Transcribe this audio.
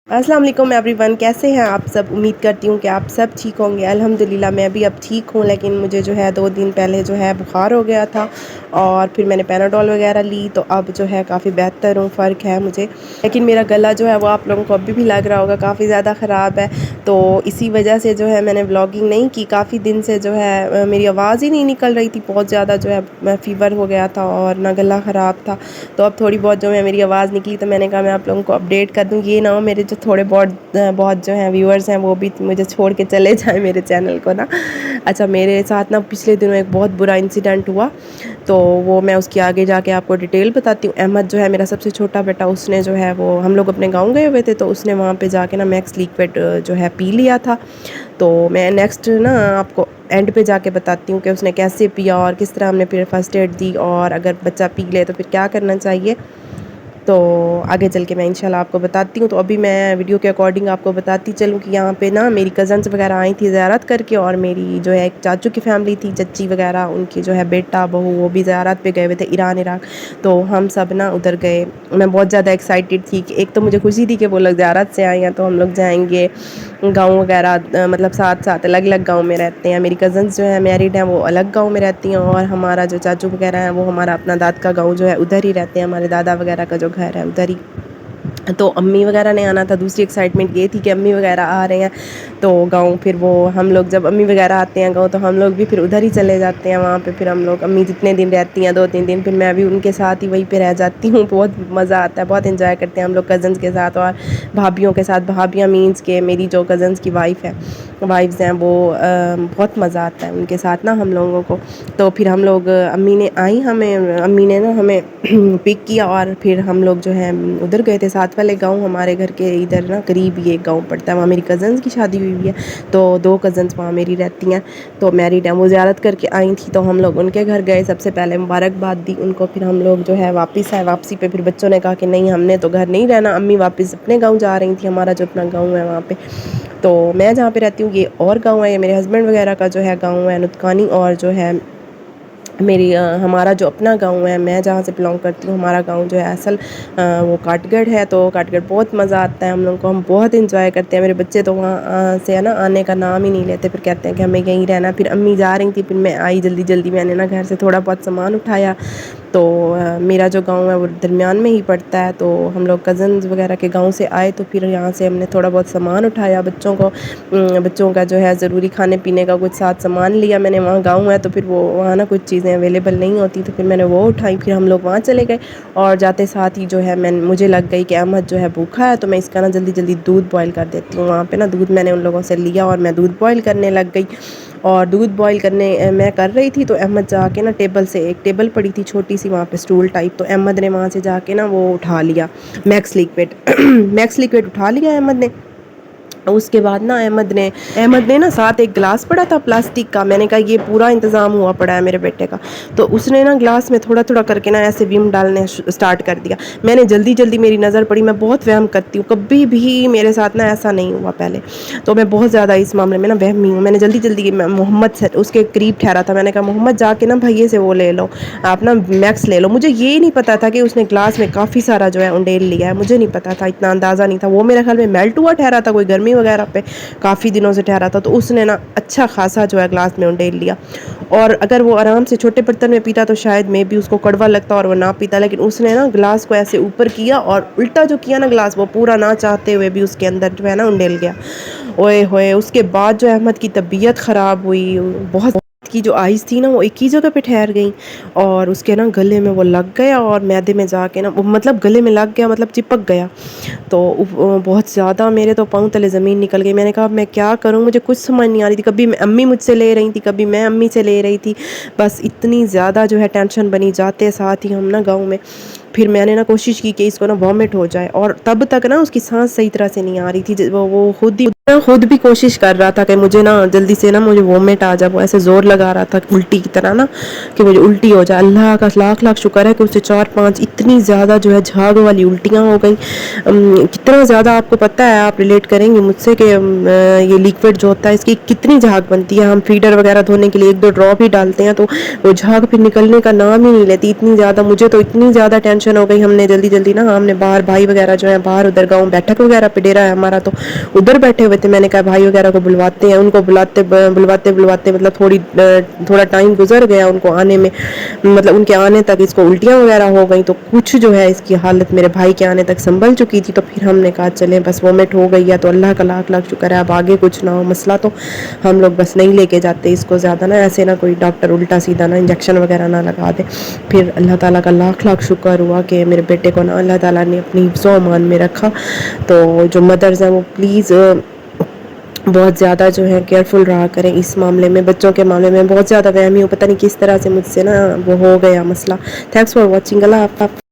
अस्सलाम वालेकुम एवरीवन, कैसे हैं आप सब। उम्मीद करती हूँ कि आप सब ठीक होंगे। अल्हम्दुलिल्लाह मैं भी अब ठीक हूँ, लेकिन मुझे जो है 2 दिन पहले जो है बुखार हो गया था और फिर मैंने पैनाडोल वगैरह ली, तो अब जो है काफ़ी बेहतर हूँ, फ़र्क है मुझे। लेकिन मेरा गला जो है वो आप लोगों को अभी भी लग रहा होगा काफ़ी ज़्यादा ख़राब है, तो इसी वजह से जो है मैंने व्लॉगिंग नहीं की। काफ़ी दिन से जो है मेरी आवाज़ ही नहीं निकल रही थी, बहुत ज़्यादा जो है फ़ीवर हो गया था और ना गला ख़राब था। तो अब थोड़ी बहुत जो है मेरी आवाज़ निकली, तो मैंने कहा मैं आप लोगों को अपडेट कर दूँ। ये ना हो मेरे जो थोड़े बहुत जो हैं व्यूअर्स हैं वो भी मुझे छोड़ के चले जाएं मेरे चैनल को ना। अच्छा, मेरे साथ ना पिछले दिनों एक बहुत बुरा इंसिडेंट हुआ, तो वो मैं उसकी आगे जाके आपको डिटेल बताती हूँ। अहमद जो है मेरा सबसे छोटा बेटा, उसने जो है वो हम लोग अपने गाँव गए हुए थे, तो उसने वहाँ पे जाके ना मैक्स लिक्विड जो है पी लिया था। तो मैं नेक्स्ट ना आपको एंड पे जाके बताती हूँ कि उसने कैसे पिया और किस तरह हमने फिर फर्स्ट एड दी, और अगर बच्चा पी ले तो फिर क्या करना चाहिए। तो आगे चल के मैं इंशाल्लाह आपको बताती हूँ। तो अभी मैं वीडियो के अकॉर्डिंग आपको बताती चलूँ कि यहाँ पे ना मेरी कज़न्स वगैरह आई थी ज़ियारत करके, और मेरी जो है एक चाचू की फैमिली थी, चच्ची वगैरह, उनकी जो है बेटा बहू वो भी ज़ियारत पे गए हुए थे ईरान इराक। तो हम सब ना उधर गए। मैं बहुत ज़्यादा एक्साइटेड थी कि एक तो मुझे खुशी थी कि वो लोग ज़ियारत से आए हैं, तो हम लोग जाएंगे गाँव वगैरह, मतलब साथ साथ अलग अलग गाँव में रहते हैं। मेरी कज़न्स जो है मैरिड हैं, वो अलग गाँव में रहती हैं, और हमारा जो चाचू वगैरह है वो हमारा अपना दाद का गाँव जो है उधर ही रहते हैं, हमारे दादा वगैरह का जो घर है उधर ही। तो अम्मी वगैरह ने आना था। दूसरी एक्साइटमेंट ये थी कि अम्मी वगैरह आ रहे हैं तो गाँव, फिर वो हम लोग जब अम्मी वगैरह आते हैं गाँव तो हम लोग भी फिर उधर ही चले जाते हैं। वहाँ पे फिर हम लोग, अम्मी जितने दिन रहती हैं 2-3 दिन, फिर मैं भी उनके साथ ही वहीं पे रह जाती हूँ। बहुत मज़ा आता है, बहुत इंजॉय करते हैं हम लोग कज़न्स के साथ और भाभीयों के साथ। भाभियाँ मीन्स के मेरी जो कज़न्स की वाइफ्स हैं वो बहुत मज़ा आता है उनके साथ ना हम लोगों को। तो फिर हम लोग, अम्मी ने ना हमें पिक किया, और फिर हम लोग जो है उधर गए थे साथ वाले गांव। हमारे घर के इधर ना करीब ही एक गांव पड़ता है, वहाँ मेरी कज़न्स की शादी हुई है, तो 2 कज़न्स वहाँ मेरी रहती हैं, तो मैरिड हैं। वो ज़ियारत करके आई थी, तो हम लोग उनके घर गए। सबसे पहले मुबारकबाद दी उनको, फिर हम लोग जो है वापस आए। वापसी पे फिर बच्चों ने कहा कि नहीं, हमने तो घर नहीं रहना। अम्मी वापस अपने गाँव जा रही थी, हमारा जो अपना गाँव है वहाँ पे। तो मैं जहाँ पे रहती हूँ ये और गाँव है, ये मेरे हस्बैंड वगैरह का जो है गाँव है नुतकानी, और जो है हमारा जो अपना गांव है, मैं जहाँ से बिलोंग करती हूँ, हमारा गांव जो है असल वो काटगढ़ है। तो काटगढ़ बहुत मज़ा आता है हम लोग को, हम बहुत इंजॉय करते हैं। मेरे बच्चे तो वहाँ से है ना आने का नाम ही नहीं लेते, फिर कहते हैं कि हमें यहीं रहना। फिर अम्मी जा रही थी, फिर मैं आई जल्दी जल्दी। मैंने ना घर से थोड़ा बहुत सामान उठाया। तो मेरा जो गांव है वो दरमियान में ही पड़ता है, तो हम लोग कज़न्स वगैरह के गांव से आए, तो फिर यहाँ से हमने थोड़ा बहुत सामान उठाया। बच्चों का जो है ज़रूरी खाने पीने का कुछ साथ सामान लिया मैंने। वहाँ गाँव है तो फिर वो वहाँ ना कुछ चीज़ें अवेलेबल नहीं होती, तो फिर मैंने वो उठाई। फिर हम लोग वहाँ चले गए, और जाते साथ ही जो है मुझे लग गई कि अहमद जो है भूखा है, तो मैं इसका ना जल्दी जल्दी दूध बॉयल कर देती हूँ। वहाँ पे ना दूध मैंने उन लोगों से लिया और मैं दूध बॉयल करने लग गई। और दूध बॉयल करने मैं कर रही थी, तो अहमद जाके ना टेबल से, एक टेबल पड़ी थी छोटी सी वहाँ पे स्टूल टाइप, तो अहमद ने वहाँ से जाके ना वो उठा लिया मैक्स लिक्विड मैक्स लिक्विड उठा लिया अहमद ने। उसके बाद ना अहमद ने ना साथ एक गिलास पड़ा था प्लास्टिक का। मैंने कहा ये पूरा इंतज़ाम हुआ पड़ा है मेरे बेटे का, तो उसने ना गिलास में थोड़ा थोड़ा करके ना ऐसे विम डालने स्टार्ट कर दिया। मैंने जल्दी जल्दी, मेरी नज़र पड़ी, मैं बहुत वहम करती हूँ, कभी भी मेरे साथ ना ऐसा नहीं हुआ पहले, तो मैं बहुत ज़्यादा इस मामले में ना वहमी हूँ। मैंने जल्दी जल्दी, मोहम्मद से उसके करीब ठहरा था, मैंने कहा मोहम्मद जाके ना भैया से वो ले लो, आप ना मैक्स ले लो। मुझे ये नहीं पता था कि उसने ग्लास में काफ़ी सारा जो है उंडेल लिया है, मुझे नहीं पता था, इतना अंदाज़ा नहीं था। वो मेरे ख्याल में मेल्ट हुआ ठहरा था, कोई गर्मी वगैरह पे काफ़ी दिनों से ठहरा था, तो उसने ना अच्छा खासा जो है ग्लास में उंडेल लिया। और अगर वो आराम से छोटे बर्तन में पीता तो शायद मे भी उसको कड़वा लगता और वो ना पीता, लेकिन उसने ना ग्लास को ऐसे ऊपर किया और उल्टा जो किया ना ग्लास, वो पूरा ना चाहते हुए भी उसके अंदर जो है ना उंडेल गया। ओए होए, उसके बाद जो अहमद की तबीयत ख़राब हुई बहुत की जो आइज़ थी ना वो एक ही जगह पे ठहर गई, और उसके ना गले में वो लग गया, और मैदे में जाके ना वो, मतलब गले में लग गया मतलब चिपक गया। तो बहुत ज़्यादा मेरे तो पाँव तले ज़मीन निकल गई। मैंने कहा अब मैं क्या करूँ, मुझे कुछ समझ नहीं आ रही थी। कभी अम्मी मुझसे ले रही थी, कभी मैं अम्मी से ले रही थी, बस इतनी ज़्यादा जो है टेंशन बनी। जाते साथ ही हम ना गाँव में, फिर मैंने ना कोशिश की कि इसको ना वॉमिट हो जाए, और तब तक ना उसकी सांस सही तरह से नहीं आ रही थी। वो खुद ही खुद भी कोशिश कर रहा था कि मुझे ना जल्दी से ना मुझे वोमिट आ जाए, वो ऐसे ज़ोर लगा रहा था उल्टी की तरह ना कि मुझे उल्टी हो जाए। अल्लाह का लाख लाख शुक्र है कि उससे 4-5 इतनी ज़्यादा जो है झाग वाली उल्टियाँ हो गई। कितना ज़्यादा आपको पता है, आप रिलेट करेंगे मुझसे कि ये लिक्विड जो होता है इसकी कितनी झाग बनती है। हम फीडर वगैरह धोने के लिए 1-2 ड्रॉप ही डालते हैं तो वो झाग फिर निकलने का नाम ही नहीं लेती, इतनी ज़्यादा। मुझे तो इतनी ज़्यादा टेंशन हो गई, हमने जल्दी जल्दी ना, हमने बाहर भाई वगैरह जो है बाहर उधर गाँव बैठक वगैरह पे डेरा है हमारा, तो उधर बैठे हुए थे। मैंने कहा भाई वगैरह को बुलवाते हैं, उनको बुलवाते मतलब थोड़ा टाइम गुजर गया उनको आने में, मतलब उनके आने तक इसको उल्टियाँ वगैरह हो गई, तो कुछ जो है इसकी हालत मेरे भाई के आने तक संभल चुकी थी। तो फिर हमने कहा चलें, बस वोमिट हो गई है तो अल्लाह का लाख लाख शुक्र है, अब आगे कुछ ना हो मसला, तो हम लोग बस नहीं लेके जाते इसको ज़्यादा ना, ऐसे ना कोई डॉक्टर उल्टा सीधा ना इंजेक्शन वगैरह ना लगा दे। फिर अल्लाह ताला का लाख लाख शुक्र हुआ कि मेरे बेटे को ना अल्लाह ताला ने अपनी हिफ्ज़ो अमान में रखा। तो जो मदर्स हैं वो प्लीज़ बहुत ज़्यादा जो है केयरफुल रहा करें इस मामले में। बच्चों के मामले में बहुत ज़्यादा वहमी हूँ, पता नहीं किस तरह से मुझसे ना वो हो गया मसला। Thanks for watching. अल्लाह हाफ़िज़।